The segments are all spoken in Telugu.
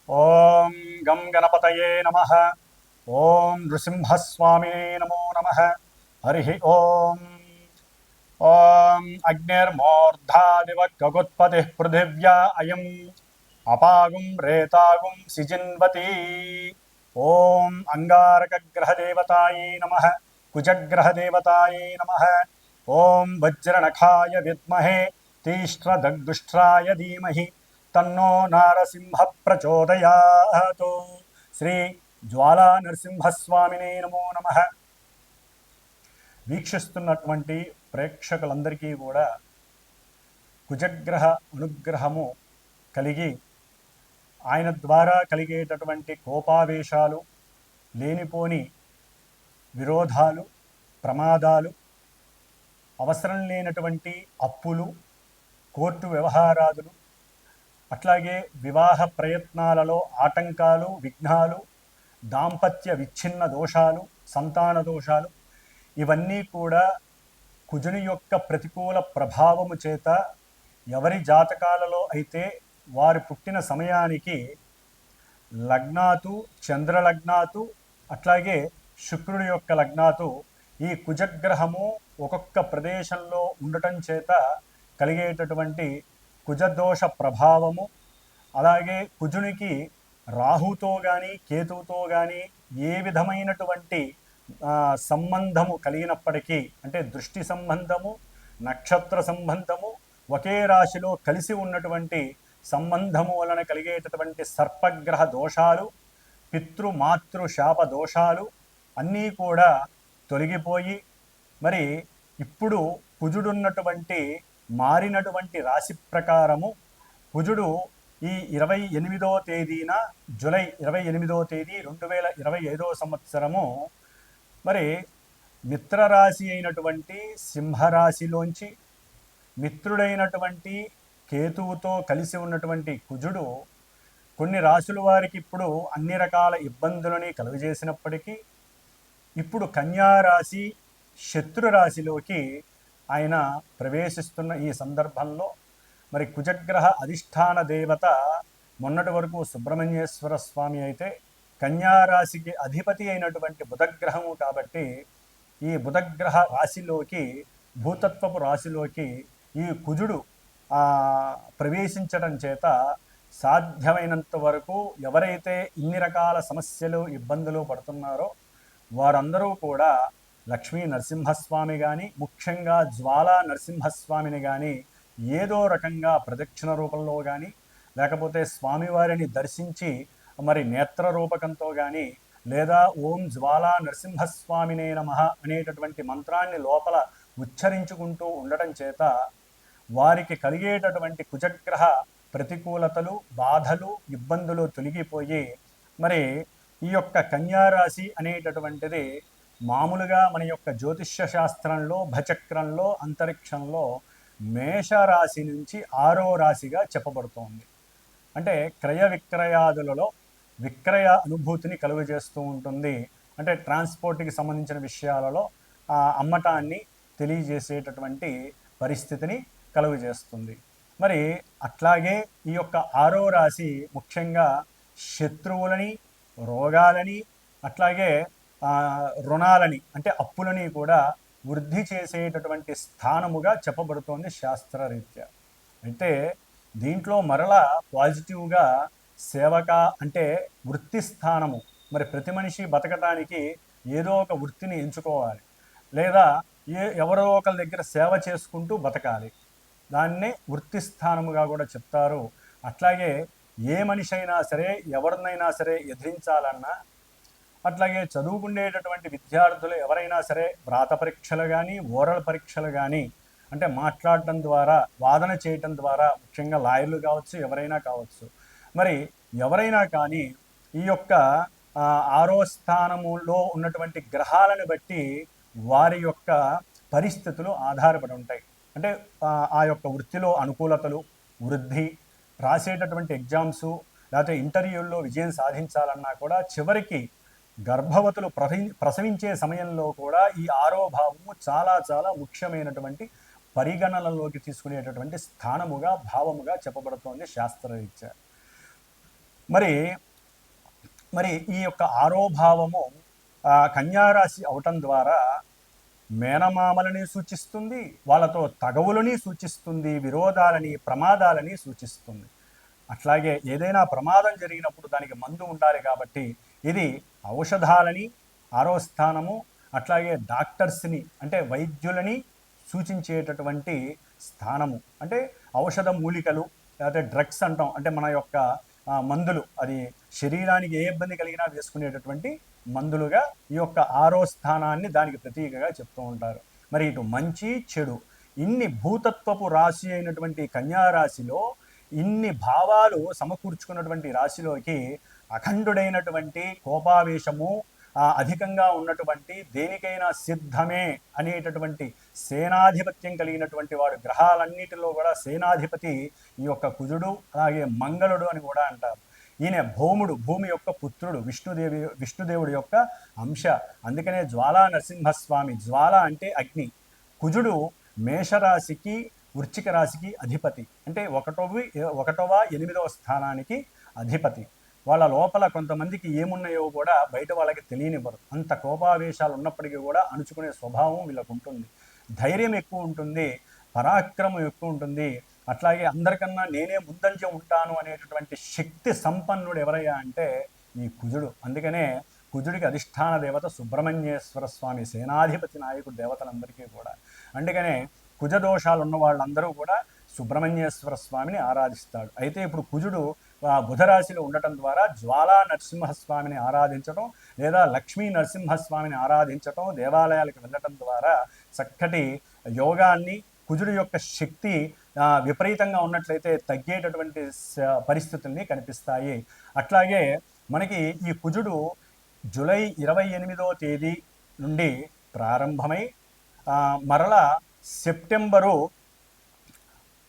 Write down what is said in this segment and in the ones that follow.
ఓం గం గణపతయే నమః. ఓం నృసింహస్వామినే నమో నమః. హరి ఓం. ఓం అగ్నిర్మూర్ధాదివ గగుత్పతి పృథివ్యా అయం అపాగుం రేతాగుం సిజిన్వతి. ఓం అంగారకగ్రహదేవతాయే నమః. కుజగ్రహదేవతాయే నమః. ఓం వజ్రనఖాయ విద్మహే తీష్ట్రదగ్దుష్ట్రాయ ధీమహి తన్నో నారసింహ ప్రచోదయాత్. శ్రీ జ్వాలా నరసింహస్వామినే నమో నమః. వీక్షిస్తున్నటువంటి ప్రేక్షకులందరికీ కూడా కుజగ్రహ అనుగ్రహము కలిగి ఆయన ద్వారా కలిగేటటువంటి కోపావేశాలు, లేనిపోని విరోధాలు, ప్రమాదాలు, అవసరం లేనటువంటి అప్పులు, కోర్టు వ్యవహారాదులు, అట్లాగే వివాహ ప్రయత్నాలలో ఆటంకాలు, విఘ్నాలు, దాంపత్య విచ్ఛిన్న దోషాలు, సంతాన దోషాలు, ఇవన్నీ కూడా కుజుని యొక్క ప్రతికూల ప్రభావము చేత ఎవరి జాతకాలలో అయితే వారు పుట్టిన సమయానికి లగ్నాతు, చంద్రలగ్నాతు, అట్లాగే శుక్రుడి యొక్క లగ్నాతు ఈ కుజగ్రహము ఒక్కొక్క ప్రదేశంలో ఉండటం చేత కలిగేటటువంటి కుజదోష ప్రభావము, అలాగే కుజునికి రాహుతో కానీ కేతువుతో కానీ ఏ విధమైనటువంటి సంబంధము కలిగినప్పటికీ, అంటే దృష్టి సంబంధము, నక్షత్ర సంబంధము, ఒకే రాశిలో కలిసి ఉన్నటువంటి సంబంధము వలన కలిగేటటువంటి సర్పగ్రహ దోషాలు, పితృమాతృ శాప దోషాలు అన్నీ కూడా తొలగిపోయి, మరి ఇప్పుడు కుజుడున్నటువంటి మారినటువంటి రాశి ప్రకారము కుజుడు ఈ 28వ తేదీన, జూలై 28వ తేదీ 2025వ సంవత్సరము మరి మిత్రరాశి అయినటువంటి సింహరాశిలోంచి మిత్రుడైనటువంటి కేతువుతో కలిసి ఉన్నటువంటి కుజుడు కొన్ని రాశుల వారికి ఇప్పుడు అన్ని రకాల ఇబ్బందులని కలుగజేసినప్పటికీ ఇప్పుడు కన్యారాశి శత్రురాశిలోకి ఆయన ప్రవేశిస్తున్న ఈ సందర్భంలో మరి కుజగ్రహ అధిష్టాన దేవత మొన్నటి వరకు సుబ్రహ్మణ్యేశ్వర స్వామి అయితే కన్యారాశికి అధిపతి అయినటువంటి బుధగ్రహము కాబట్టి ఈ బుధగ్రహ రాశిలోకి, భూతత్వపు రాశిలోకి ఈ కుజుడు ప్రవేశించడం చేత సాధ్యమైనంత వరకు ఎవరైతే ఇన్ని రకాల సమస్యలు, ఇబ్బందులు పడుతున్నారో వారందరూ కూడా లక్ష్మీ నరసింహస్వామి కానీ, ముఖ్యంగా జ్వాలా నరసింహస్వామిని కానీ ఏదో రకంగా ప్రదక్షిణ రూపంలో కానీ, లేకపోతే స్వామివారిని దర్శించి మరి నేత్ర రూపకంతో కానీ, లేదా ఓం జ్వాలా నరసింహస్వామినే నమః అనేటటువంటి మంత్రాన్ని లోపల ఉచ్చరించుకుంటూ ఉండటం చేత వారికి కలిగేటటువంటి కుజగ్రహ ప్రతికూలతలు, బాధలు, ఇబ్బందులు తొలగిపోయి మరి ఈ యొక్క కన్యారాశి అనేటటువంటిది మామూలుగా మన యొక్క జ్యోతిష్య శాస్త్రంలో, భచక్రంలో, అంతరిక్షంలో మేషరాశి నుంచి 6వ రాశిగా చెప్పబడుతోంది. అంటే క్రయ విక్రయాదులలో విక్రయ అనుభూతిని కలుగజేస్తూ ఉంటుంది. అంటే ట్రాన్స్పోర్ట్కి సంబంధించిన విషయాలలో అమ్మటాన్ని తెలియజేసేటటువంటి పరిస్థితిని కలుగజేస్తుంది. మరి అట్లాగే ఈ యొక్క 6వ రాశి ముఖ్యంగా శత్రువులని, రోగాలని, అట్లాగే రుణాలని అంటే అప్పులని కూడా వృద్ధి చేసేటటువంటి స్థానముగా చెప్పబడుతోంది శాస్త్రరీత్యా. అయితే దీంట్లో మరలా పాజిటివ్గా సేవక అంటే వృత్తి స్థానము, మరి ప్రతి మనిషి బతకటానికి ఏదో ఒక వృత్తిని ఎంచుకోవాలి, లేదా ఎవరో ఒకరి దగ్గర సేవ చేసుకుంటూ బతకాలి. దాన్నే వృత్తి స్థానముగా కూడా చెప్తారు. అట్లాగే ఏ మనిషి అయినా సరే, ఎవరినైనా సరే ఎదిరించాలన్నా, అట్లాగే చదువుకునేటటువంటి విద్యార్థులు ఎవరైనా సరే వ్రాత పరీక్షలు కానీ, ఓరల్ పరీక్షలు కానీ, అంటే మాట్లాడటం ద్వారా, వాదన చేయటం ద్వారా, ముఖ్యంగా లాయర్లు కావచ్చు, ఎవరైనా కావచ్చు, మరి ఎవరైనా కానీ ఈ యొక్క 6వ స్థానములో ఉన్నటువంటి గ్రహాలను బట్టి వారి యొక్క పరిస్థితులు ఆధారపడి ఉంటాయి. అంటే ఆ యొక్క వృత్తిలో అనుకూలతలు, వృద్ధి, రాసేటటువంటి ఎగ్జామ్సు, లేకపోతే ఇంటర్వ్యూల్లో విజయం సాధించాలన్నా కూడా చివరికి గర్భవతులు ప్రసవించే సమయంలో కూడా ఈ 6వ భావము చాలా చాలా ముఖ్యమైనటువంటి పరిగణనలోకి తీసుకునేటటువంటి స్థానముగా, భావముగా చెప్పబడుతోంది శాస్త్రరీత్యా. మరి మరి ఈ యొక్క ఆరోభావము కన్యారాశి అవటం ద్వారా మేనమామలని సూచిస్తుంది, వాళ్ళతో తగవులని సూచిస్తుంది, విరోధాలని ప్రమాదాలని సూచిస్తుంది. అట్లాగే ఏదైనా ప్రమాదం జరిగినప్పుడు దానికి మందు ఉండాలి కాబట్టి ఇది ఔషధాలని, ఆరో స్థానము, అట్లాగే డాక్టర్స్ని అంటే వైద్యులని సూచించేటటువంటి స్థానము. అంటే ఔషధ మూలికలు లేకపోతే డ్రగ్స్ అంటాం, అంటే మన యొక్క మందులు, అది శరీరానికి ఏ ఇబ్బంది కలిగినా వేసుకునేటటువంటి మందులుగా ఈ యొక్క ఆరో స్థానాన్ని దానికి ప్రతీకగా చెప్తూ ఉంటారు. మరి ఇటు మంచి చెడు ఇన్ని భూతత్వపు రాశి అయినటువంటి కన్యారాశిలో ఇన్ని భావాలు సమకూర్చుకున్నటువంటి రాశిలోకి అఖండుడైనటువంటి కోపావేశము అధికంగా ఉన్నటువంటి దేనికైనా సిద్ధమే అనేటటువంటి సేనాధిపత్యం కలిగినటువంటి వాడు, గ్రహాలన్నిటిలో కూడా సేనాధిపతి ఈ యొక్క కుజుడు, అలాగే మంగళుడు అని కూడా అంటారు. ఈయన భౌముడు, భూమి యొక్క పుత్రుడు, విష్ణుదేవుడి యొక్క అంశ. అందుకనే జ్వాలా నరసింహస్వామి, జ్వాల అంటే అగ్ని. కుజుడు మేషరాశికి వృశ్చిక రాశికి అధిపతి, అంటే ఒకటవ 8వ స్థానానికి అధిపతి. వాళ్ళ లోపల కొంతమందికి ఏమున్నాయో కూడా బయట వాళ్ళకి తెలియనివ్వరు. అంత కోపావేశాలు ఉన్నప్పటికీ కూడా అణుచుకునే స్వభావం వీళ్ళకు ఉంటుంది. ధైర్యం ఎక్కువ ఉంటుంది, పరాక్రమం ఎక్కువ ఉంటుంది. అట్లాగే అందరికన్నా నేనే ముందంజ ఉంటాను అనేటటువంటి శక్తి సంపన్నుడు ఎవరయ్యా అంటే ఈ కుజుడు. అందుకనే కుజుడికి అధిష్టాన దేవత సుబ్రహ్మణ్యేశ్వర స్వామి, సేనాధిపతి నాయకుడు దేవతలందరికీ కూడా. అందుకనే కుజదోషాలు ఉన్న వాళ్ళందరూ కూడా సుబ్రహ్మణ్యేశ్వర స్వామిని ఆరాధిస్తాడు. అయితే ఇప్పుడు కుజుడు బుధరాశిలో ఉండటం ద్వారా జ్వాలా నరసింహస్వామిని ఆరాధించటం లేదా లక్ష్మీ నరసింహస్వామిని ఆరాధించటం, దేవాలయాలకు వెళ్ళటం ద్వారా చక్కటి యోగాన్ని, కుజుడు యొక్క శక్తి విపరీతంగా ఉన్నట్లయితే తగ్గేటటువంటి పరిస్థితుల్ని కనిపిస్తాయి. అట్లాగే మనకి ఈ కుజుడు జూలై 28వ తేదీ నుండి ప్రారంభమై మరలా సెప్టెంబరు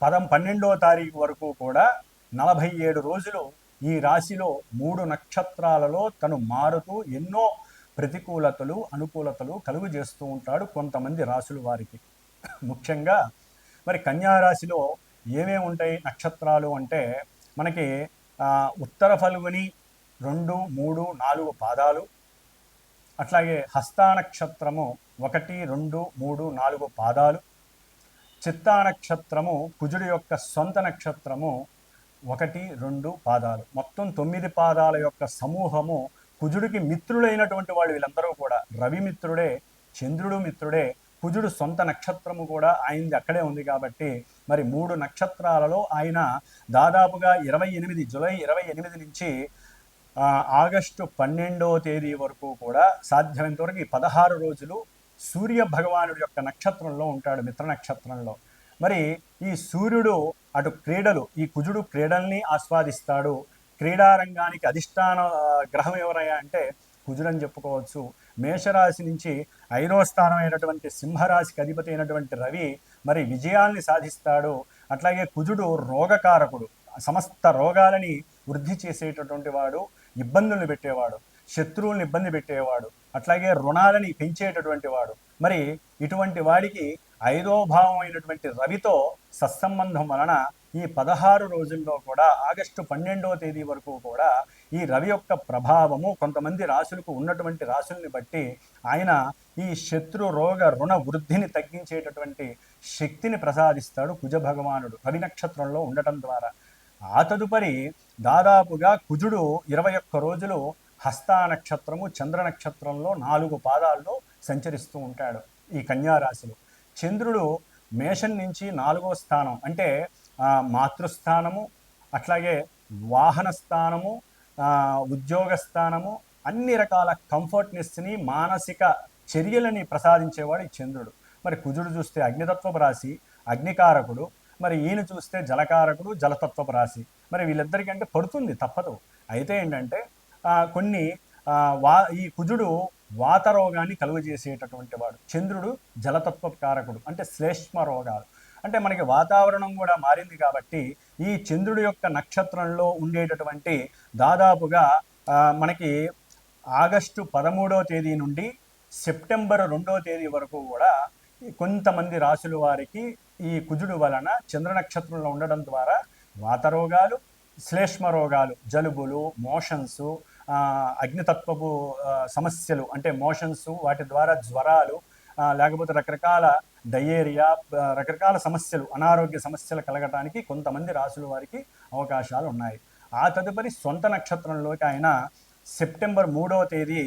12వ తారీఖు వరకు కూడా 47 రోజులు ఈ రాశిలో 3 నక్షత్రాలలో తను మారుతూ ఎన్నో ప్రతికూలతలు, అనుకూలతలు కలుగు చేస్తూ ఉంటాడు కొంతమంది రాశుల వారికి. ముఖ్యంగా మరి కన్యారాశిలో ఏమేమి ఉంటాయి నక్షత్రాలు అంటే మనకి ఉత్తర ఫల్గుని 2, 3, 4 పాదాలు, అట్లాగే హస్తా నక్షత్రము 1, 2, 3, 4 పాదాలు, చిత్తా నక్షత్రము కుజుడి యొక్క సొంత నక్షత్రము 1, 2 పాదాలు, మొత్తం 9 పాదాల యొక్క సమూహము. కుజుడికి మిత్రులైనటువంటి వాళ్ళు వీళ్ళందరూ కూడా రవి మిత్రుడే, చంద్రుడు మిత్రుడే, కుజుడు సొంత నక్షత్రము కూడా ఆయనది అక్కడే ఉంది కాబట్టి మరి 3 నక్షత్రాలలో ఆయన దాదాపుగా జూలై 28 నుంచి ఆగస్టు 12వ తేదీ వరకు కూడా సాధ్యమైనంత వరకు 16 రోజులు సూర్య భగవానుడి యొక్క నక్షత్రంలో ఉంటాడు, మిత్ర నక్షత్రంలో. మరి ఈ సూర్యుడు అటు క్రీడలు, ఈ కుజుడు క్రీడల్ని ఆస్వాదిస్తాడు. క్రీడారంగానికి అధిష్టాన గ్రహం ఎవరయ్యా అంటే కుజుడని చెప్పుకోవచ్చు. మేషరాశి నుంచి 5వ స్థానం అయినటువంటి సింహరాశికి అధిపతి అయినటువంటి రవి మరి విజయాల్ని సాధిస్తాడు. అట్లాగే కుజుడు రోగకారకుడు, సమస్త రోగాలని వృద్ధి చేసేటటువంటి వాడు, ఇబ్బందులను పెట్టేవాడు, శత్రువులను ఇబ్బంది పెట్టేవాడు, అట్లాగే రుణాలని పెంచేటటువంటి వాడు. మరి ఇటువంటి వాడికి 5వ భావం అయినటువంటి రవితో సత్సంబంధం వలన ఈ 16 రోజుల్లో కూడా ఆగస్టు 12వ తేదీ వరకు కూడా ఈ రవి యొక్క ప్రభావము కొంతమంది రాశులకు ఉన్నటువంటి రాశుల్ని బట్టి ఆయన ఈ శత్రు రోగ రుణ వృద్ధిని తగ్గించేటటువంటి శక్తిని ప్రసాదిస్తాడు కుజ భగవానుడు రవి నక్షత్రంలో ఉండటం ద్వారా. ఆ తదుపరి దాదాపుగా కుజుడు 21 రోజులు హస్తా నక్షత్రము చంద్ర నక్షత్రంలో 4 పాదాల్లో సంచరిస్తూ ఉంటాడు ఈ కన్యారాశిలో. చంద్రుడు మేషం నుంచి 4వ స్థానం అంటే మాతృస్థానము, అట్లాగే వాహన స్థానము, ఉద్యోగ స్థానము, అన్ని రకాల కంఫర్ట్నెస్ని, మానసిక చర్యలని ప్రసాదించేవాడు ఈ చంద్రుడు. మరి కుజుడు చూస్తే అగ్నితత్వపు రాశి, అగ్నికారకుడు. మరి ఈయన చూస్తే జలకారకుడు, జలతత్వపు రాశి. మరి వీళ్ళిద్దరికంటే పడుతుంది, తప్పదు. అయితే ఏంటంటే కొన్ని ఈ కుజుడు వాత రోగాన్ని కలుగజేసేటటువంటి వాడు, చంద్రుడు జలతత్వ కారకుడు, అంటే శ్లేష్మ రోగాలు. అంటే మనకి వాతావరణం కూడా మారింది కాబట్టి ఈ చంద్రుడి యొక్క నక్షత్రంలో ఉండేటటువంటి దాదాపుగా మనకి ఆగస్టు 13వ తేదీ నుండి సెప్టెంబర్ 2వ తేదీ వరకు కూడా కొంతమంది రాశుల వారికి ఈ కుజుడు వలన చంద్ర నక్షత్రంలో ఉండడం ద్వారా వాతరోగాలు, శ్లేష్మ రోగాలు, జలుబులు, మోషన్స్, అగ్నితత్వపు సమస్యలు అంటే మోషన్స్, వాటి ద్వారా జ్వరాలు, లేకపోతే రకరకాల డయేరియా, రకరకాల సమస్యలు, అనారోగ్య సమస్యలు కలగటానికి కొంతమంది రాసుల వారికి అవకాశాలు ఉన్నాయి. ఆ తదుపరి సొంత నక్షత్రంలోకి ఆయన సెప్టెంబర్ 3వ తేదీ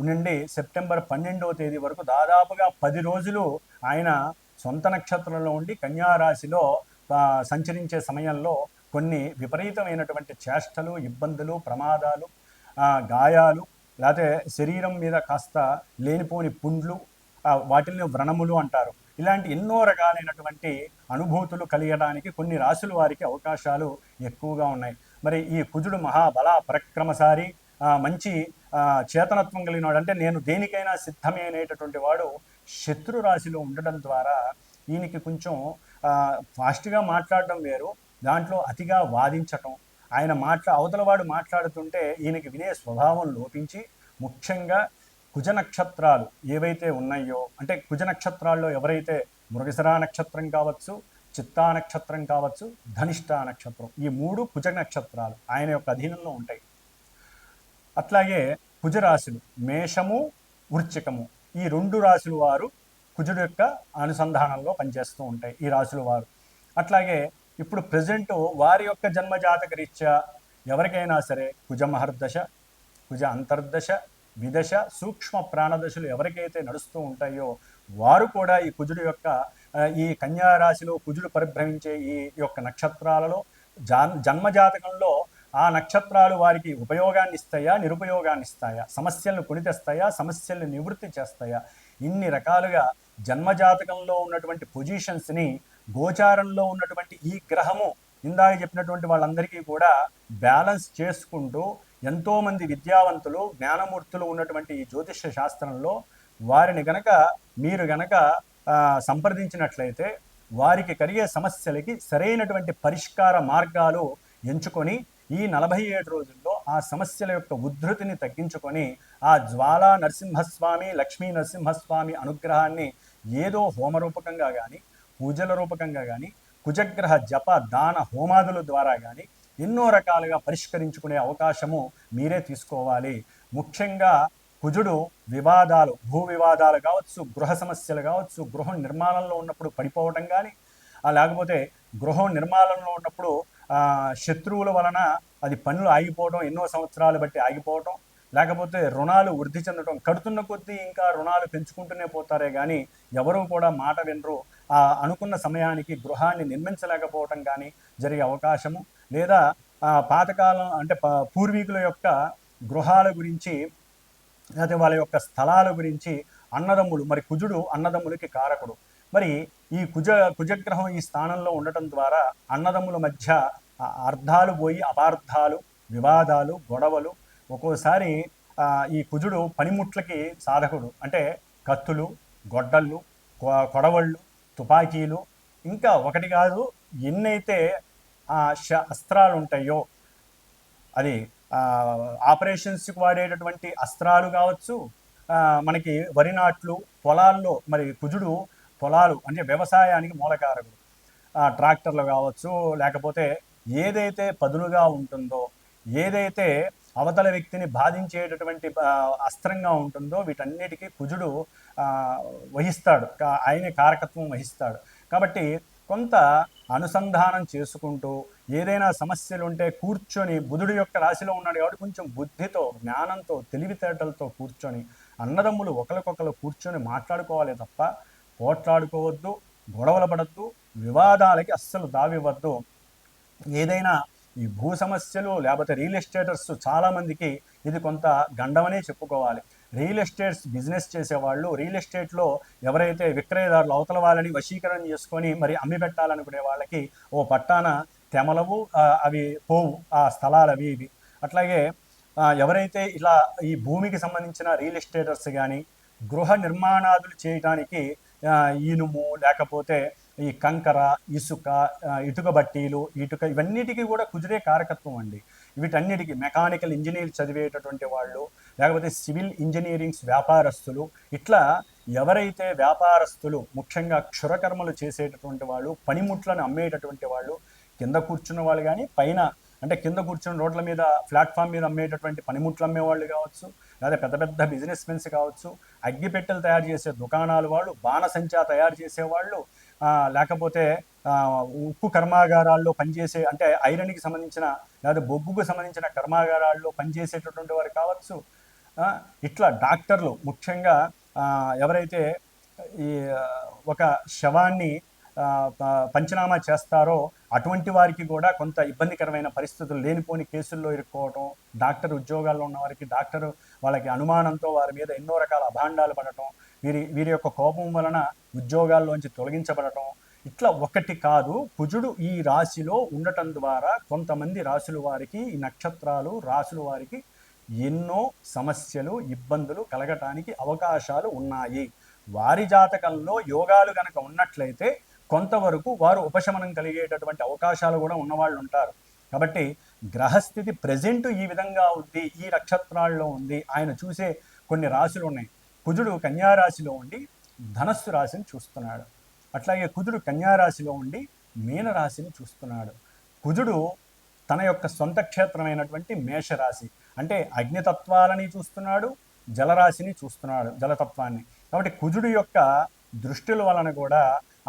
నుండి సెప్టెంబర్ 12వ తేదీ వరకు దాదాపుగా 10 రోజులు ఆయన సొంత నక్షత్రంలో ఉండి కన్యారాశిలో సంచరించే సమయంలో కొన్ని విపరీతమైనటువంటి చేష్టలు, ఇబ్బందులు, ప్రమాదాలు, గాయాలు, లేకపోతే శరీరం మీద కాస్త లేనిపోని పుండ్లు, వాటిని వ్రణములు అంటారు. ఇలాంటి ఎన్నో రకాలైనటువంటి అనుభూతులు కలిగడానికి కొన్ని రాశుల వారికి అవకాశాలు ఎక్కువగా ఉన్నాయి. మరి ఈ కుజుడు మహాబల పరక్రమశారి, మంచి చేతనత్వం కలిగినవాడు, అంటే నేను దేనికైనా సిద్ధమే అనేటటువంటి వాడు శత్రు రాశిలో ఉండడం ద్వారా ఈయనకి కొంచెం ఫాస్ట్గా మాట్లాడడం వేరు, దాంట్లో అతిగా వాదించటం, ఆయన అవతలవాడు మాట్లాడుతుంటే ఈయనకి వినే స్వభావం లోపించి, ముఖ్యంగా కుజ నక్షత్రాలు ఏవైతే ఉన్నాయో, అంటే కుజ నక్షత్రాల్లో ఎవరైతే మృగశిరా నక్షత్రం కావచ్చు, చిత్తా నక్షత్రం కావచ్చు, ధనిష్ఠా నక్షత్రం, ఈ 3 కుజ నక్షత్రాలు ఆయన యొక్క అధీనంలో ఉంటాయి. అట్లాగే కుజరాశులు మేషము, వృశ్చికము, ఈ 2 రాశుల వారు కుజుడు యొక్క అనుసంధానంలో పనిచేస్తూ ఉంటాయి ఈ రాశుల వారు. అట్లాగే ఇప్పుడు ప్రజెంట్ వారి యొక్క జన్మజాతక రీత్యా ఎవరికైనా సరే కుజ మహర్దశ, కుజ అంతర్దశ, విదశ, సూక్ష్మ ప్రాణదశలు ఎవరికైతే నడుస్తూ ఉంటాయో వారు కూడా ఈ కుజుడు యొక్క ఈ కన్యారాశిలో కుజుడు పరిభ్రమించే ఈ యొక్క నక్షత్రాలలో జన్మజాతకంలో ఆ నక్షత్రాలు వారికి ఉపయోగాన్ని ఇస్తాయా, నిరుపయోగాన్ని ఇస్తాయా, సమస్యలను కొని తెస్తాయా, సమస్యలను నివృత్తి చేస్తాయా, ఇన్ని రకాలుగా జన్మజాతకంలో ఉన్నటువంటి పొజిషన్స్ని గోచారంలో ఉన్నటువంటి ఈ గ్రహము ఇందాక చెప్పినటువంటి వాళ్ళందరికీ కూడా బ్యాలెన్స్ చేసుకుంటూ ఎంతోమంది విద్యావంతులు, జ్ఞానమూర్తులు ఉన్నటువంటి ఈ జ్యోతిష్య శాస్త్రంలో వారిని మీరు గనక సంప్రదించినట్లయితే వారికి కలిగే సమస్యలకి సరైనటువంటి పరిష్కార మార్గాలు ఎంచుకొని ఈ 47 రోజుల్లో ఆ సమస్యల యొక్క ఉద్ధృతిని తగ్గించుకొని ఆ జ్వాలా నరసింహస్వామి, లక్ష్మీ నరసింహస్వామి అనుగ్రహాన్ని ఏదో హోమరూపకంగా కానీ, పూజల రూపకంగా కానీ, కుజగ్రహ జప దాన హోమాదుల ద్వారా కానీ ఎన్నో రకాలుగా పరిష్కరించుకునే అవకాశము మీరే తీసుకోవాలి. ముఖ్యంగా కుజుడు వివాదాలు, భూ వివాదాలు కావచ్చు, గృహ సమస్యలు కావచ్చు, గృహం నిర్మాణంలో ఉన్నప్పుడు పడిపోవటం కానీ, లేకపోతే గృహం నిర్మాణంలో ఉన్నప్పుడు శత్రువుల వలన అది పనులు ఆగిపోవడం, ఎన్నో సంవత్సరాలు బట్టి ఆగిపోవటం, లేకపోతే రుణాలు వృద్ధి చెందడం, కడుతున్న కొద్దీ ఇంకా రుణాలు పెంచుకుంటూనే పోతారే కానీ ఎవరూ కూడా మాట వినరు, అనుకున్న సమయానికి గృహాన్ని నిర్మించలేకపోవటం కానీ జరిగే అవకాశము, లేదా పాతకాలం అంటే పూర్వీకుల యొక్క గృహాల గురించి, లేకపోతే వాళ్ళ యొక్క స్థలాల గురించి అన్నదమ్ములు, మరి కుజుడు అన్నదమ్ములకి కారకుడు, మరి ఈ కుజగ్రహం ఈ స్థానంలో ఉండటం ద్వారా అన్నదమ్ముల మధ్య అర్థాలు పోయి అపార్థాలు, వివాదాలు, గొడవలు, ఒక్కోసారి ఈ కుజుడు పనిముట్లకి సాధకుడు, అంటే కత్తులు, గొడ్డళ్ళు, కొడవళ్ళు, తుపాకీలు, ఇంకా ఒకటి కాదు ఎన్నైతే అస్త్రాలు ఉంటాయో, అది ఆపరేషన్స్కి వాడేటటువంటి అస్త్రాలు కావచ్చు, మనకి వరి నాట్లు పొలాల్లో, మరి కుజుడు పొలాలు అంటే వ్యవసాయానికి మూలకారకుడు, ట్రాక్టర్లు కావచ్చు, లేకపోతే ఏదైతే పదునుగా ఉంటుందో, ఏదైతే అవతల వ్యక్తిని బాధించేటటువంటి అస్త్రంగా ఉంటుందో వీటన్నిటికీ కుజుడు వహిస్తాడు, ఆయనే కారకత్వం వహిస్తాడు. కాబట్టి కొంత అనుసంధానం చేసుకుంటూ ఏదైనా సమస్యలు ఉంటే కూర్చొని, బుధుడు యొక్క రాశిలో ఉన్నాడు కాబట్టి కొంచెం బుద్ధితో, జ్ఞానంతో, తెలివితేటలతో కూర్చొని అన్నదమ్ములు ఒకరికొకరు కూర్చొని మాట్లాడుకోవాలి తప్ప పోట్లాడుకోవద్దు, గొడవలు పడద్దు, వివాదాలకి అస్సలు దావివ్వద్దు. ఏదైనా ఈ భూ సమస్యలు లేకపోతే రియల్ ఎస్టేటర్స్ చాలామందికి ఇది కొంత గండమనే చెప్పుకోవాలి. రియల్ ఎస్టేట్స్ బిజినెస్ చేసేవాళ్ళు, రియల్ ఎస్టేట్లో ఎవరైతే విక్రయదారులు అవతల వాళ్ళని వశీకరణ చేసుకొని మరి అమ్మి పెట్టాలనుకునే వాళ్ళకి ఓ పట్టాన తెమలవు, అవి పోవు ఆ స్థలాలు అవి ఇవి. అట్లాగే ఎవరైతే ఇలా ఈ భూమికి సంబంధించిన రియల్ ఎస్టేటర్స్ కానీ గృహ నిర్మాణాదులు చేయడానికి ఇనుము, లేకపోతే ఈ కంకర, ఇసుక, ఇటుక బట్టీలు, ఇవన్నిటికీ కూడా కుజుడే కారకత్వం అండి. వీటన్నిటికీ మెకానికల్ ఇంజనీర్ చదివేటటువంటి వాళ్ళు, లేకపోతే సివిల్ ఇంజనీరింగ్స్ వ్యాపారస్తులు, ఇట్లా ఎవరైతే వ్యాపారస్తులు, ముఖ్యంగా క్షురకర్మలు చేసేటటువంటి వాళ్ళు, పనిముట్లను అమ్మేటటువంటి వాళ్ళు, కింద కూర్చున్న వాళ్ళు కానీ పైన అంటే కింద కూర్చొని రోడ్ల మీద ప్లాట్ఫామ్ మీద అమ్మేటటువంటి పనిముట్లు అమ్మేవాళ్ళు కావచ్చు, లేదా పెద్ద పెద్ద బిజినెస్ మెన్స్ కావచ్చు, అగ్గిపెట్టెలు తయారు చేసే దుకాణాలు వాళ్ళు, బాణసంచా తయారు చేసేవాళ్ళు, లేకపోతే ఉక్కు కర్మాగారాల్లో పనిచేసే అంటే ఐరన్కి సంబంధించిన లేదా బొగ్గుకు సంబంధించిన కర్మాగారాల్లో పనిచేసేటటువంటి వారు కావచ్చు, ఇట్లా డాక్టర్లు ముఖ్యంగా ఎవరైతే ఈ ఒక శవాన్ని పంచనామా చేస్తారో అటువంటి వారికి కూడా కొంత ఇబ్బందికరమైన పరిస్థితులు, లేనిపోని కేసుల్లో ఇరుక్కోవటం, డాక్టర్ ఉద్యోగాల్లో ఉన్న వారికి డాక్టర్ వాళ్ళకి అనుమానంతో వారి మీద ఎన్నో రకాల అభాండాలు పడటం, వీరి యొక్క కోపం వలన ఉద్యోగాల్లోంచి తొలగించబడటం, ఇట్లా ఒకటి కాదు. కుజుడు ఈ రాశిలో ఉండటం ద్వారా కొంతమంది రాశుల వారికి, ఈ నక్షత్రాలు రాశుల వారికి ఎన్నో సమస్యలు, ఇబ్బందులు కలగటానికి అవకాశాలు ఉన్నాయి. వారి జాతకంలో యోగాలు కనుక ఉన్నట్లయితే కొంతవరకు వారు ఉపశమనం కలిగేటటువంటి అవకాశాలు కూడా ఉన్నవాళ్ళు ఉంటారు. కాబట్టి గ్రహస్థితి ప్రజెంట్ ఈ విధంగా ఉంది, ఈ నక్షత్రాల్లో ఉంది. ఆయన చూసే కొన్ని రాశులు ఉన్నాయి. కుజుడు కన్యారాశిలో ఉండి ధనస్సు రాశిని చూస్తున్నాడు. అట్లాగే కుజుడు కన్యారాశిలో ఉండి మీనరాశిని చూస్తున్నాడు. కుజుడు తన యొక్క సొంత క్షేత్రమైనటువంటి మేషరాశి అంటే అగ్నితత్వాలని చూస్తున్నాడు, జలరాశిని చూస్తున్నాడు, జలతత్వాన్ని. కాబట్టి కుజుడు యొక్క దృష్టిల వలన కూడా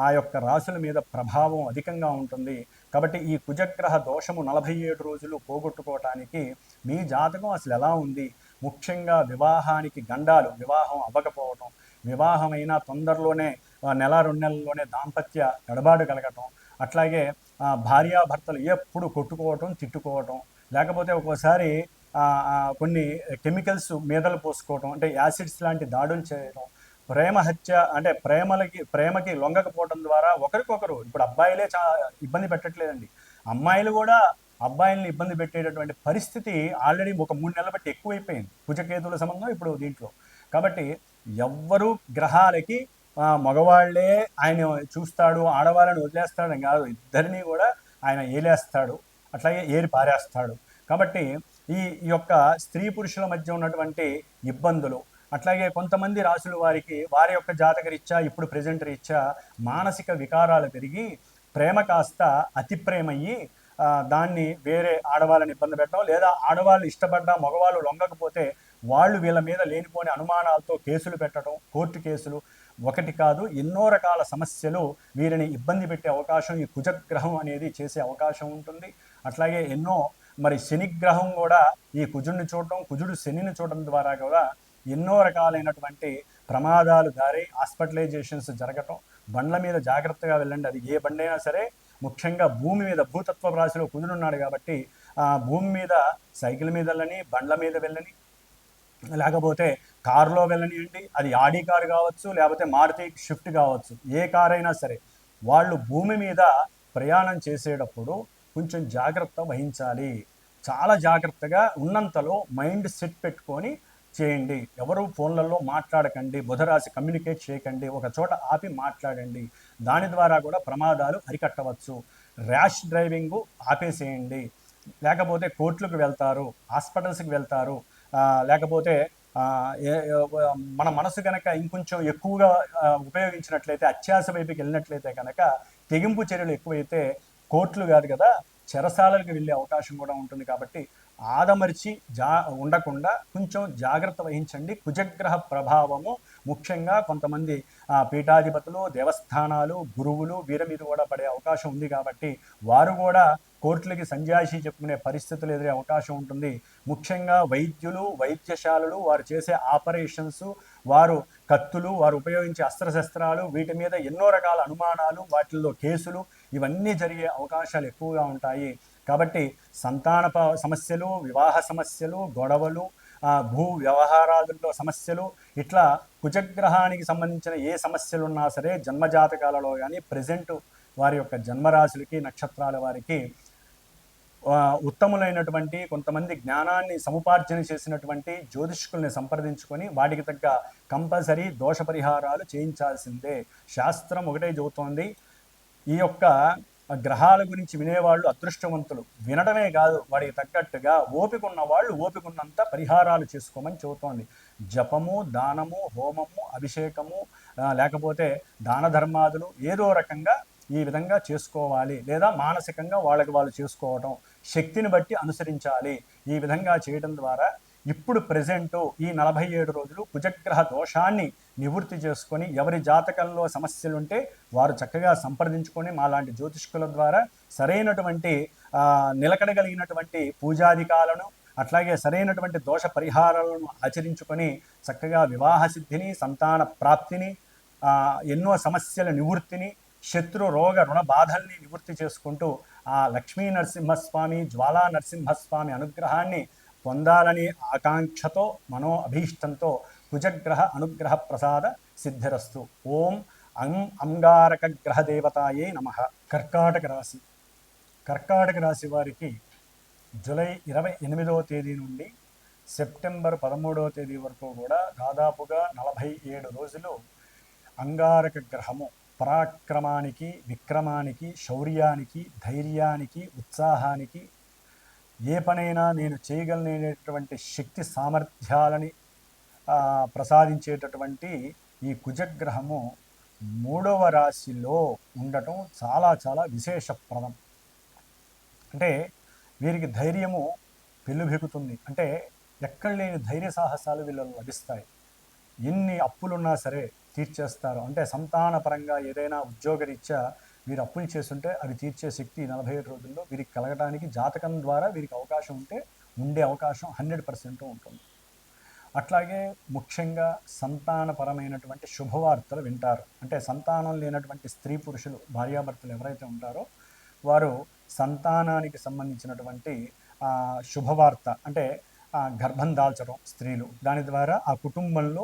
ఆ యొక్క రాశుల మీద ప్రభావం అధికంగా ఉంటుంది. కాబట్టి ఈ కుజగ్రహ దోషము 47 రోజులు పోగొట్టుకోవటానికి మీ జాతకం అసలు ఎలా ఉంది, ముఖ్యంగా వివాహానికి గండాలు, వివాహం అవ్వకపోవటం, వివాహమైన తొందరలోనే నెల 2 నెలల్లోనే దాంపత్య గడబాటు కలగటం, అట్లాగే భార్యాభర్తలు ఎప్పుడు కొట్టుకోవటం, తిట్టుకోవటం, లేకపోతే ఒక్కోసారి కొన్ని కెమికల్స్ మీదలు పోసుకోవటం, అంటే యాసిడ్స్ లాంటి దాడులు చేయడం, ప్రేమ హత్య అంటే ప్రేమకి లొంగకపోవడం ద్వారా ఒకరికొకరు, ఇప్పుడు అబ్బాయిలే ఇబ్బంది పెట్టట్లేదండి, అమ్మాయిలు కూడా అబ్బాయిల్ని ఇబ్బంది పెట్టేటటువంటి పరిస్థితి ఆల్రెడీ ఒక 3 నెలల బట్టి ఎక్కువైపోయింది కుజకేతుల సంబంధం ఇప్పుడు దీంట్లో. కాబట్టి ఎవ్వరు గ్రహాలకి మగవాళ్లే ఆయన చూస్తాడు, ఆడవాళ్ళని వదిలేస్తాడని కాదు, ఇద్దరిని కూడా ఆయన ఏలేస్తాడు, అట్లాగే ఏరి పారేస్తాడు. కాబట్టి ఈ యొక్క స్త్రీ పురుషుల మధ్య ఉన్నటువంటి ఇబ్బందులు, అట్లాగే కొంతమంది రాశుల వారికి వారి యొక్క జాతక రీత్యా ఇప్పుడు ప్రజెంట్ రీత్యా మానసిక వికారాలు పెరిగి ప్రేమ కాస్త అతి ప్రేమయ్యి దాన్ని వేరే ఆడవాళ్ళని ఇబ్బంది పెట్టడం, లేదా ఆడవాళ్ళు ఇష్టపడ్డా మగవాళ్ళు లొంగకపోతే వాళ్ళు వీళ్ళ మీద లేనిపోని అనుమానాలతో కేసులు పెట్టడం, కోర్టు కేసులు, ఒకటి కాదు ఎన్నో రకాల సమస్యలు వీరిని ఇబ్బంది పెట్టే అవకాశం ఈ కుజగ్రహం అనేది చేసే అవకాశం ఉంటుంది. అట్లాగే ఎన్నో మరి శనిగ్రహం కూడా ఈ కుజుడిని చూడటం, కుజుడు శనిని చూడటం ద్వారా కూడా ఎన్నో రకాలైనటువంటి ప్రమాదాలు దారి హాస్పిటలైజేషన్స్ జరగటం. బండ్ల మీద జాగ్రత్తగా వెళ్ళండి, అది ఏ బండి అయినా సరే, ముఖ్యంగా భూమి మీద భూతత్వ రాశిలో కుజుడున్నాడు కాబట్టి భూమి మీద సైకిల్ మీద వెళ్ళని, బండ్ల మీద వెళ్ళని, లేకపోతే కారులో వెళ్ళనియండి, అది ఆడి కారు కావచ్చు, లేకపోతే మారుతి షిఫ్ట్ కావచ్చు, ఏ కారు అయినా సరే వాళ్ళు భూమి మీద ప్రయాణం చేసేటప్పుడు కొంచెం జాగ్రత్త వహించాలి. చాలా జాగ్రత్తగా ఉన్నంతలో మైండ్ సెట్ పెట్టుకొని చేయండి. ఎవరు ఫోన్లలో మాట్లాడకండి, బుధరాశి కమ్యూనికేట్ చేయకండి, ఒక చోట ఆపి మాట్లాడండి. దాని ద్వారా కూడా ప్రమాదాలు అరికట్టవచ్చు. Rash driving ఆపేసేయండి. లేకపోతే కోర్టులకు వెళ్తారు, హాస్పిటల్స్కి వెళ్తారు, లేకపోతే మన మనసు కనుక ఇంకొంచెం ఎక్కువగా ఉపయోగించినట్లయితే, అత్యాశ వైపుకి వెళ్ళినట్లయితే కనుక తెగింపు చర్యలు ఎక్కువైతే కోర్టులు కాదు కదా చెరసాలలకు వెళ్ళే అవకాశం కూడా ఉంటుంది. కాబట్టి ఆదమరిచి ఉండకుండా కొంచెం జాగ్రత్త వహించండి. కుజగ్రహ ప్రభావము ముఖ్యంగా కొంతమంది పీఠాధిపతులు, దేవస్థానాలు, గురువులు వీరి మీద కూడా పడే అవకాశం ఉంది. కాబట్టి వారు కూడా కోర్టులకి సంజాయిషి చెప్పుకునే పరిస్థితులు ఎదురే అవకాశం ఉంటుంది. ముఖ్యంగా వైద్యులు, వైద్యశాలలు వారు చేసే ఆపరేషన్స్, వారు కత్తులు, వారు ఉపయోగించే అస్త్రశస్త్రాలు, వీటి మీద ఎన్నో రకాల అనుమానాలు, వాటిల్లో కేసులు, ఇవన్నీ జరిగే అవకాశాలు ఎక్కువగా ఉంటాయి. కాబట్టి సంతాన సమస్యలు, వివాహ సమస్యలు, గొడవలు, భూ వ్యవహారాదుల్లో సమస్యలు, ఇట్లా కుజగ్రహానికి సంబంధించిన ఏ సమస్యలు ఉన్నా సరే జన్మజాతకాలలో కానీ ప్రజెంట్ వారి యొక్క జన్మరాశులకి, నక్షత్రాల వారికి ఉత్తములైనటువంటి కొంతమంది జ్ఞానాన్ని సముపార్జన చేసినటువంటి జ్యోతిష్కుల్ని సంప్రదించుకొని వాటికి తగ్గ కంపల్సరీ దోష పరిహారాలు చేయించాల్సిందే. శాస్త్రం ఒకటే చెబుతోంది, ఈ యొక్క గ్రహాల గురించి వినేవాళ్ళు అదృష్టవంతులు. వినడమే కాదు, వాడికి తగ్గట్టుగా ఓపిక ఉన్న వాళ్ళు ఓపికన్నంత పరిహారాలు చేసుకోమని చెబుతోంది. జపము, దానము, హోమము, అభిషేకము, లేకపోతే దాన ధర్మాదులు ఏదో రకంగా ఈ విధంగా చేసుకోవాలి, లేదా మానసికంగా వాళ్ళకి వాళ్ళు చేసుకోవటం, శక్తిని బట్టి అనుసరించాలి. ఈ విధంగా చేయడం ద్వారా ఇప్పుడు ప్రెజెంటు ఈ 47 రోజులు కుజగ్రహ దోషాన్ని నివృత్తి చేసుకొని, ఎవరి జాతకంలో సమస్యలుంటే వారు చక్కగా సంప్రదించుకొని మాలాంటి జ్యోతిష్కుల ద్వారా సరైనటువంటి నిలకడగలిగినటువంటి పూజాధికాలను, అట్లాగే సరైనటువంటి దోష పరిహారాలను ఆచరించుకొని చక్కగా వివాహ సిద్ధిని, సంతాన ప్రాప్తిని, ఎన్నో సమస్యల నివృత్తిని, శత్రు రోగ రుణ బాధల్ని నివృత్తి చేసుకుంటూ ఆ లక్ష్మీ నరసింహస్వామి, జ్వాలా నరసింహస్వామి అనుగ్రహాన్ని పొందాలని ఆకాంక్షతో, మనో అభీష్టంతో కుజగ్రహ అనుగ్రహ ప్రసాద సిద్ధిరస్తు. ఓం అంగారక గ్రహ దేవతాయే నమః. కర్కాటక రాశి. కర్కాటక రాశి వారికి జూలై 28వ తేదీ నుండి సెప్టెంబర్ 13వ తేదీ వరకు కూడా దాదాపుగా 47 రోజులు అంగారక గ్రహము పరాక్రమానికి, విక్రమానికి, శౌర్యానికి, ధైర్యానికి, ఉత్సాహానికి, ఏ పనైనా నేను చేయగలనేటువంటి శక్తి సామర్థ్యాలని ప్రసాదించేటటువంటి ఈ కుజగ్రహము 3వ రాశిలో ఉండటం చాలా చాలా విశేషప్రదం. అంటే వీరికి ధైర్యము పెళ్ళుబెగుతుంది. అంటే ఎక్కడ లేని ధైర్య సాహసాలు వీళ్ళలో లభిస్తాయి. ఎన్ని అప్పులున్నా సరే తీర్చేస్తారు. అంటే సంతానపరంగా ఏదైనా ఉద్యోగరీత్యా వీరు అప్పులు చేస్తుంటే అవి తీర్చే శక్తి 47 రోజుల్లో వీరికి కలగడానికి జాతకం ద్వారా వీరికి అవకాశం ఉండే అవకాశం 100% ఉంటుంది. అట్లాగే ముఖ్యంగా సంతానపరమైనటువంటి శుభవార్తలు వింటారు. అంటే సంతానం లేనటువంటి స్త్రీ పురుషులు, భార్యాభర్తలు ఎవరైతే ఉంటారో వారు సంతానానికి సంబంధించినటువంటి శుభవార్త, అంటే గర్భం దాల్చడం స్త్రీలు, దాని ద్వారా ఆ కుటుంబంలో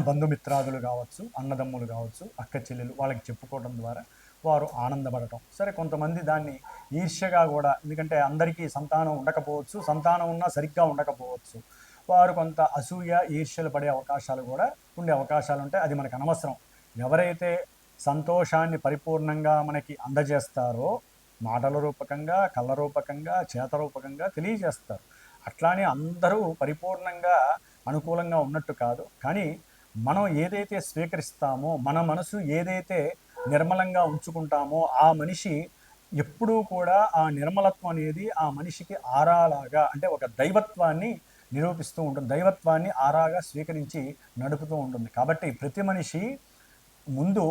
బంధుమిత్రాదులు కావచ్చు, అన్నదమ్ములు కావచ్చు, అక్క చెల్లెలు వాళ్ళకి చెప్పుకోవడం ద్వారా వారు ఆనందపడటం. సరే, కొంతమంది దాన్ని ఈర్ష్యగా కూడా, ఎందుకంటే అందరికీ సంతానం ఉండకపోవచ్చు, సంతానం ఉన్నా సరిగ్గా ఉండకపోవచ్చు, వారు కొంత అసూయ, ఈర్ష్యలు పడే అవకాశాలు కూడా ఉండే అవకాశాలు ఉంటాయి. అది మనకు అనవసరం. ఎవరైతే సంతోషాన్ని పరిపూర్ణంగా మనకి అందజేస్తారో, మాటల రూపకంగా, కళ్ళ రూపకంగా, చేత రూపకంగా తెలియజేస్తారు. అట్లానే అందరూ పరిపూర్ణంగా అనుకూలంగా ఉన్నట్టు కాదు. కానీ మనం ఏదైతే స్వీకరిస్తామో, మన మనసు ఏదైతే నిర్మలంగా ఉంచుకుంటామో, ఆ మనిషి ఎప్పుడూ కూడా ఆ నిర్మలత్వం అనేది ఆ మనిషికి ఆరాలాగా, అంటే ఒక దైవత్వాన్ని నిరూపిస్తూ ఉంటుంది. దైవత్వాన్ని ఆరాగా స్వీకరించి నడుపుతూ ఉంటుంది. కాబట్టి ప్రతి మనిషి ముందు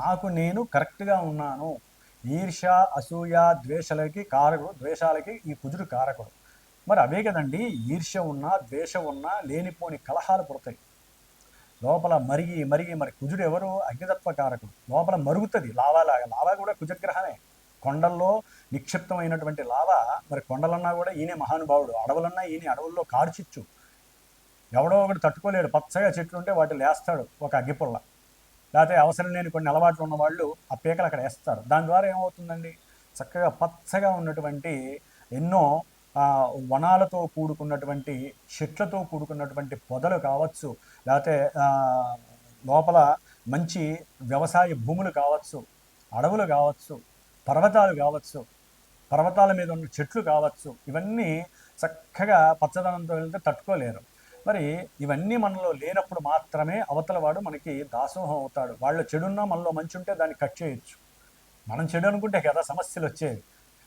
నాకు నేను కరెక్ట్గా ఉన్నాను. ఈర్ష, అసూయ, ద్వేషాలకి ఈ కుజుడు కారకుడు. మరి అవే కదండి, ఈర్ష్య ఉన్నా, ద్వేషం ఉన్నా లేనిపోని కలహాలు పుడతాయి. లోపల మరి కుజుడు ఎవరు? అగ్నితత్వ కారకుడు. లోపల మరుగుతుంది లావాలాగా. లావా కూడా కుజగ్రహమే. కొండల్లో నిక్షిప్తమైనటువంటి లావా, మరి కొండలన్నా కూడా ఈయనే మహానుభావుడు, అడవులన్నా ఈయన, అడవుల్లో కార్చిచ్చు. ఎవడో ఒకటి తట్టుకోలేడు. పచ్చగా చెట్లు ఉంటే వాటి లేస్తాడు ఒక అగ్గిపుల్ల. లేకపోతే అవసరం లేని కొన్ని అలవాట్లు ఉన్న వాళ్ళు ఆ పీకలు అక్కడ వేస్తారు. దాని ద్వారా ఏమవుతుందండి, చక్కగా పచ్చగా ఉన్నటువంటి ఎన్నో వనాలతో కూడుకున్నటువంటి, చెట్లతో కూడుకున్నటువంటి పొదలు కావచ్చు, లేకపోతే లోపల మంచి వ్యవసాయ భూములు కావచ్చు, అడవులు కావచ్చు, పర్వతాలు కావచ్చు, పర్వతాల మీద ఉన్న చెట్లు కావచ్చు, ఇవన్నీ చక్కగా పచ్చదనంతో వెళ్తే తట్టుకోలేరు. మరి ఇవన్నీ మనలో లేనప్పుడు మాత్రమే అవతల వాడు మనకి దాసోహం అవుతాడు. వాళ్ళ చెడున్నా మనలో మంచి ఉంటే దాన్ని కట్ చేయొచ్చు. మనం చెడు అనుకుంటే కదా సమస్యలు వచ్చేవి.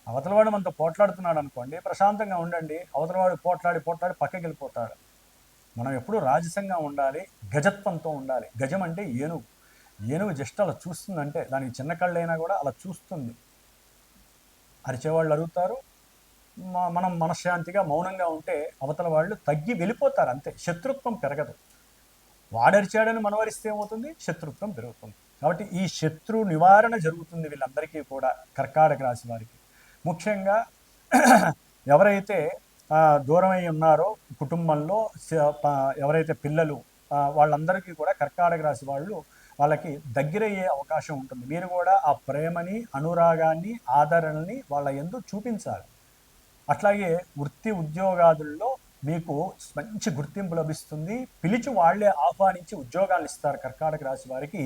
అవతలవాడు మనతో పోట్లాడుతున్నాడు అనుకోండి, ప్రశాంతంగా ఉండండి. అవతలవాడు పోట్లాడి పక్కకి వెళ్ళిపోతాడు. మనం ఎప్పుడూ రాజసంగా ఉండాలి, గజత్వంతో ఉండాలి. గజం అంటే ఏనుగు. ఏనుగు జస్ట్ అలా చూస్తుందంటే, దానికి చిన్న కళ్ళైనా కూడా అలా చూస్తుంది. అరిచేవాళ్ళు అరుగుతారు, మనం మనశ్శాంతిగా మౌనంగా ఉంటే అవతల వాళ్ళు తగ్గి వెళ్ళిపోతారు, అంతే. శత్రుత్వం పెరగదు. వాడరిచాడని మనవరిస్తే ఏమవుతుంది? శత్రుత్వం పెరుగుతుంది. కాబట్టి ఈ శత్రు నివారణ జరుగుతుంది వీళ్ళందరికీ కూడా, కర్కాటక రాశి వారికి. ముఖ్యంగా ఎవరైతే దూరమై ఉన్నారో కుటుంబంలో, ఎవరైతే పిల్లలు, వాళ్ళందరికీ కూడా కర్కాటక రాశి వాళ్ళకి దగ్గరయ్యే అవకాశం ఉంటుంది. మీరు కూడా ఆ ప్రేమని, అనురాగాన్ని, ఆదరణని వాళ్ళ యందు చూపించాలి. అట్లాగే వృత్తి ఉద్యోగాదుల్లో మీకు మంచి గుర్తింపు లభిస్తుంది. పిలిచి వాళ్లే ఆహ్వానించి ఉద్యోగాలు ఇస్తారు. కర్కాటక రాశి వారికి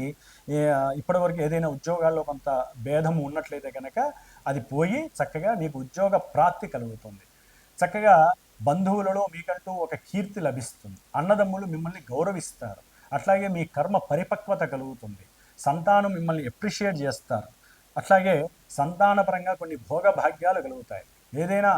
ఇప్పటివరకు ఏదైనా ఉద్యోగాల్లో కొంత భేదం ఉన్నట్లయితే కనుక అది పోయి చక్కగా మీకు ఉద్యోగ ప్రాప్తి కలుగుతుంది. చక్కగా బంధువులలో మీకంటూ ఒక కీర్తి లభిస్తుంది. అన్నదమ్ములు మిమ్మల్ని గౌరవిస్తారు. అట్లాగే మీ కర్మ పరిపక్వత కలుగుతుంది. సంతానం మిమ్మల్ని అప్రిషియేట్ చేస్తారు. అట్లాగే సంతానపరంగా కొన్ని భోగ భాగ్యాలు కలుగుతాయి. ఏదైనా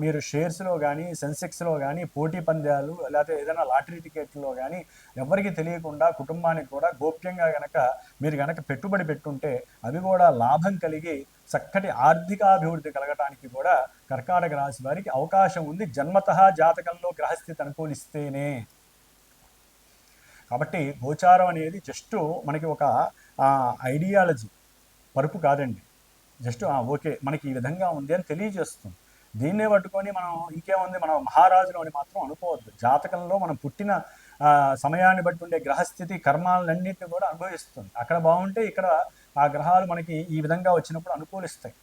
మీరు షేర్స్‌లో గానీ, సెన్సెక్స్‌లో గానీ, పోటీ పందాలు లేతే ఏదైనా లాటరీ టికెట్‌లో గానీ ఎవ్వరికీ తెలియకుండా కుటుంబానికి కూడా గోప్యంగా గనక మీరు గనక పెట్టుబడి పెట్టుంటే అవి గూడా లాభం కలిగి చక్కటి ఆర్థికాభివృద్ధి కలగటానికి కూడా కర్కాటక రాశి వారికి అవకాశం ఉంది. జన్మతః జాతకంలో గ్రహస్థితి అనుకూలిస్తేనే. కాబట్టి గోచారం అనేది జస్టు మనకి ఒక ఐడియాలజీ పరుపు కాదండి. జస్ట్ ఓకే మనకి ఈ విధంగా ఉంది అని తెలియజేస్తుంది. దీన్నే పట్టుకొని మనం ఇంకేముంది మనం మహారాజులు అని మాత్రం అనుకోవద్దు. జాతకంలో మనం పుట్టిన సమయాన్ని బట్టి ఉండే గ్రహస్థితి కర్మాలన్నింటినీ కూడా అనుభవిస్తుంది. అక్కడ బాగుంటే ఇక్కడ ఆ గ్రహాలు మనకి ఈ విధంగా వచ్చినప్పుడు అనుకూలిస్తాయి.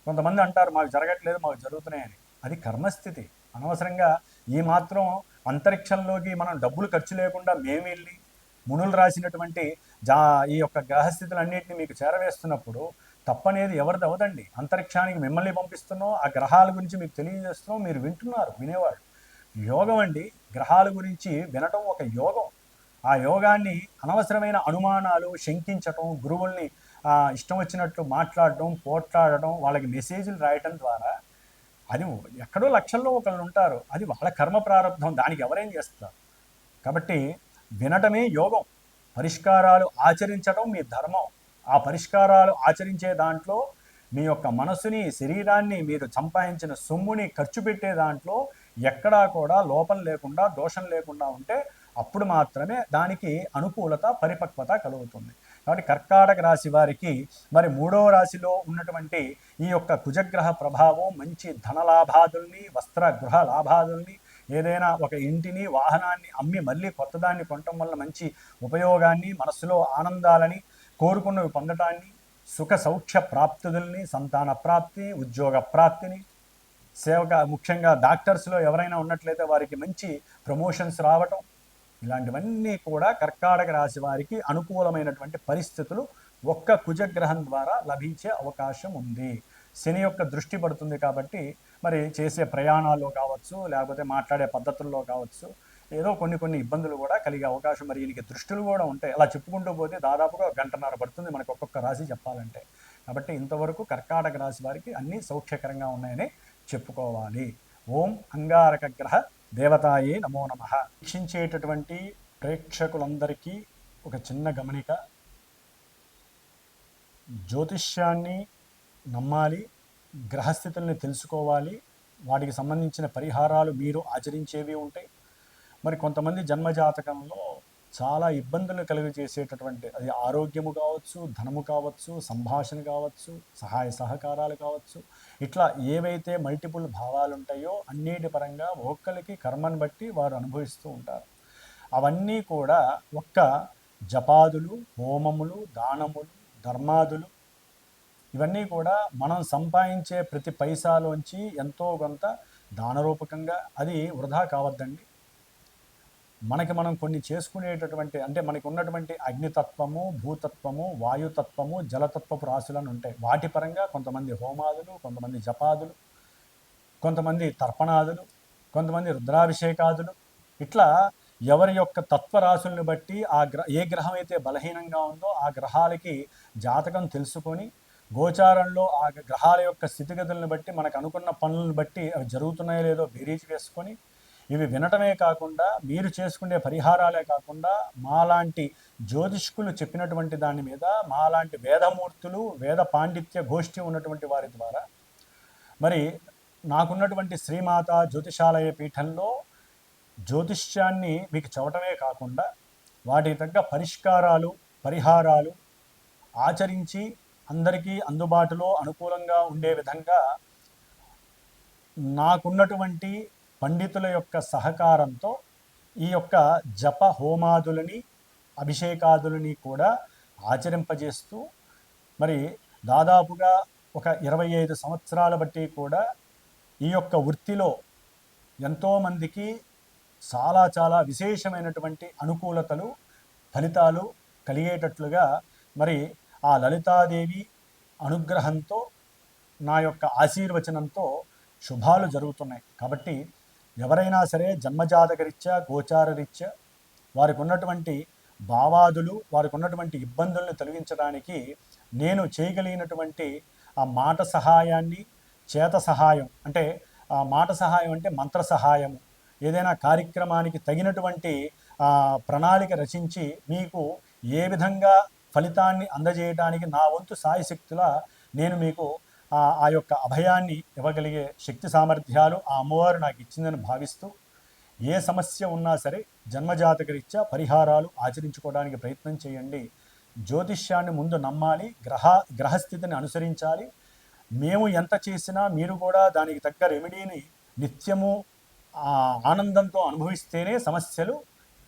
కొంతమంది అంటారు మాకు జరగట్లేదు మాకు జరుగుతున్నాయని. అది కర్మస్థితి. అనవసరంగా ఈ మాత్రం అంతరిక్షంలోకి మనం డబ్బులు ఖర్చు లేకుండా మేము వెళ్ళి మునులు రాసినటువంటి ఈ యొక్క గ్రహస్థితులన్నింటినీ మీకు చేరవేస్తున్నప్పుడు తప్పనేది ఎవరిది అవదండి. అంతరిక్షానికి మిమ్మల్ని పంపిస్తున్నాం, ఆ గ్రహాల గురించి మీకు తెలియజేస్తున్నాం, మీరు వింటున్నారు వినేవాళ్ళు. యోగం అండి, గ్రహాల గురించి వినటం ఒక యోగం. ఆ యోగాన్ని అనవసరమైన అనుమానాలు శంకించటం, గురువుల్ని ఇష్టం వచ్చినట్లు మాట్లాడటం, పోట్లాడటం, వాళ్ళకి మెసేజ్లు రాయటం ద్వారా అది ఎక్కడో లక్షల్లో ఒకళ్ళు ఉంటారు. అది వాళ్ళ కర్మ ప్రారంభం, దానికి ఎవరేం చేస్తారు. కాబట్టి వినటమే యోగం. పరిష్కారాలు ఆచరించటం మీ ధర్మం. ఆ పరిష్కారాలు ఆచరించే దాంట్లో మీ యొక్క మనసుని శరీరాన్ని మీరు సంపాదించిన సొమ్ముని ఖర్చు పెట్టే దాంట్లో ఎక్కడా కూడా లోపం లేకుండా దోషం లేకుండా ఉంటే అప్పుడు మాత్రమే దానికి అనుకూలత పరిపక్వత కలుగుతుంది. కాబట్టి కర్కాటక రాశి వారికి మరి 3వ రాశిలో ఉన్నటువంటి ఈ యొక్క కుజగ్రహ ప్రభావం మంచి ధనలాభాదుల్ని వస్త్ర గృహ లాభాదుల్ని ఏదైనా ఒక ఇంటిని వాహనాన్ని అమ్మి మళ్ళీ కొత్తదాన్ని కొనటం వల్ల మంచి ఉపయోగాన్ని మనస్సులో ఆనందాలని కోరుకున్నవి పొందటాన్ని సుఖ సౌఖ్య ప్రాప్తుల్ని సంతాన ప్రాప్తి ఉద్యోగ ప్రాప్తిని సేవక ముఖ్యంగా డాక్టర్స్లో ఎవరైనా ఉన్నట్లయితే వారికి మంచి ప్రమోషన్స్ రావటం ఇలాంటివన్నీ కూడా కర్కాటక రాశి వారికి అనుకూలమైనటువంటి పరిస్థితులు ఒక్క కుజగ్రహం ద్వారా లభించే అవకాశం ఉంది. శని యొక్క దృష్టి పడుతుంది కాబట్టి మరి చేసే ప్రయాణాల్లో కావచ్చు లేకపోతే మాట్లాడే పద్ధతుల్లో కావచ్చు ఏదో కొన్ని ఇబ్బందులు కూడా కలిగే అవకాశం మరి ఈయనకి దృష్టిలు కూడా ఉంటాయి. అలా చెప్పుకుంటూ పోతే దాదాపుగా 1 గంటన్నర పడుతుంది మనకు ఒక్కొక్క రాశి చెప్పాలంటే. కాబట్టి ఇంతవరకు కర్కాటక రాశి వారికి అన్నీ సౌఖ్యకరంగా ఉన్నాయని చెప్పుకోవాలి. ఓం అంగారక గ్రహ దేవతాయే నమో నమః. వీక్షించేటటువంటి ప్రేక్షకులందరికీ ఒక చిన్న గమనిక. జ్యోతిష్యాన్ని నమ్మాలి, గ్రహస్థితుల్ని తెలుసుకోవాలి, వాటికి సంబంధించిన పరిహారాలు మీరు ఆచరించేవి ఉంటాయి. మరి కొంతమంది జన్మజాతకంలో చాలా ఇబ్బందులు కలుగజేసేటటువంటి అది ఆరోగ్యము కావచ్చు, ధనము కావచ్చు, సంభాషణ కావచ్చు, సహాయ సహకారాలు కావచ్చు, ఇట్లా ఏవైతే మల్టిపుల్ భావాలు ఉంటాయో అన్నిటి పరంగా ఒక్కరికి కర్మను బట్టి వారు అనుభవిస్తూ ఉంటారు. అవన్నీ కూడా ఒక్క జపాదులు, హోమములు, దానములు, ధర్మాదులు ఇవన్నీ కూడా మనం సంపాదించే ప్రతి పైసాలోంచి ఎంతో కొంత దానరూపకంగా అది వృధా కావద్దండి. మనకి మనం కొన్ని చేసుకునేటటువంటి అంటే మనకు ఉన్నటువంటి అగ్నితత్వము, భూతత్వము, వాయుతత్వము, జలతత్వపు రాశులను ఉంటాయి. వాటి పరంగా కొంతమంది హోమాదులు, కొంతమంది జపాదులు, కొంతమంది తర్పణాదులు, కొంతమంది రుద్రాభిషేకాదులు ఇట్లా ఎవరి యొక్క తత్వరాశుల్ని బట్టి ఏ గ్రహం అయితే బలహీనంగా ఉందో ఆ గ్రహాలకి జాతకం తెలుసుకొని గోచారంలో ఆ గ్రహాల యొక్క స్థితిగతులను బట్టి మనకు అనుకున్న పనులను బట్టి అవి జరుగుతున్నాయో లేదో బేరీజ్ వేసుకొని ఇవి వినటమే కాకుండా మీరు చేసుకునే పరిహారాలే కాకుండా మాలాంటి జ్యోతిష్కులు చెప్పినటువంటి దాని మీద మాలాంటి వేదమూర్తులు వేద పాండిత్య గోష్ఠి ఉన్నటువంటి వారి ద్వారా మరి నాకున్నటువంటి శ్రీమాత జ్యోతిషాలయ పీఠంలో జ్యోతిష్యాన్ని మీకు చెప్పటమే కాకుండా వాటికి తగ్గ పరిష్కారాలు పరిహారాలు ఆచరించి అందరికీ అందుబాటులో అనుకూలంగా ఉండే విధంగా నాకున్నటువంటి పండితుల యొక్క సహకారంతో ఈ యొక్క జప హోమాదులని అభిషేకాదులని కూడా ఆచరింపజేస్తూ మరి దాదాపుగా ఒక 25 సంవత్సరాల బట్టి కూడా ఈ యొక్క వృత్తిలో ఎంతోమందికి చాలా విశేషమైనటువంటి అనుకూలతలు ఫలితాలు కలిగేటట్లుగా మరి ఆ లలితాదేవి అనుగ్రహంతో నా యొక్క ఆశీర్వచనంతో శుభాలు జరుగుతున్నాయి. కాబట్టి ఎవరైనా సరే జన్మజాతకరీత్యా గోచారరీత్యా వారికి ఉన్నటువంటి భావాదులు, వారికి ఉన్నటువంటి ఇబ్బందులను తొలగించడానికి నేను చేయగలిగినటువంటి ఆ మాట సహాయాన్ని, చేత సహాయం అంటే ఆ మాట సహాయం అంటే మంత్ర సహాయము, ఏదైనా కార్యక్రమానికి తగినటువంటి ప్రణాళిక రచించి మీకు ఏ విధంగా ఫలితాన్ని అందజేయడానికి నా వంతు సాయశక్తులా నేను మీకు ఆ యొక్క అభయాన్ని ఇవ్వగలిగే శక్తి సామర్థ్యాలు ఆ అమ్మవారు నాకు ఇచ్చిందని భావిస్తూ, ఏ సమస్య ఉన్నా సరే జన్మజాతకరీత్యా పరిహారాలు ఆచరించుకోవడానికి ప్రయత్నం చేయండి. జ్యోతిష్యాన్ని ముందు నమ్మాలి, గ్రహస్థితిని అనుసరించాలి. మేము ఎంత చేసినా మీరు కూడా దానికి తగ్గ రెమెడీని నిత్యము ఆనందంతో అనుభవిస్తేనే సమస్యలు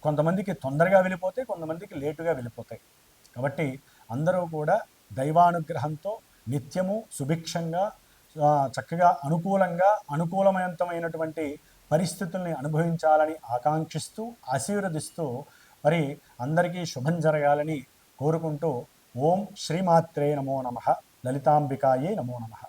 కొంతమందికి తొందరగా వెళ్ళిపోతాయి, కొంతమందికి లేటుగా వెళ్ళిపోతాయి. కాబట్టి అందరూ కూడా దైవానుగ్రహంతో నిత్యము సుభిక్షంగా చక్కగా అనుకూలమైనటువంటి పరిస్థితుల్ని అనుభవించాలని ఆకాంక్షిస్తూ ఆశీర్వదిస్తూ మరి అందరికీ శుభం జరగాలని కోరుకుంటూ ఓం శ్రీమాత్రే నమో నమః, లలితాంబికాయే నమో నమః.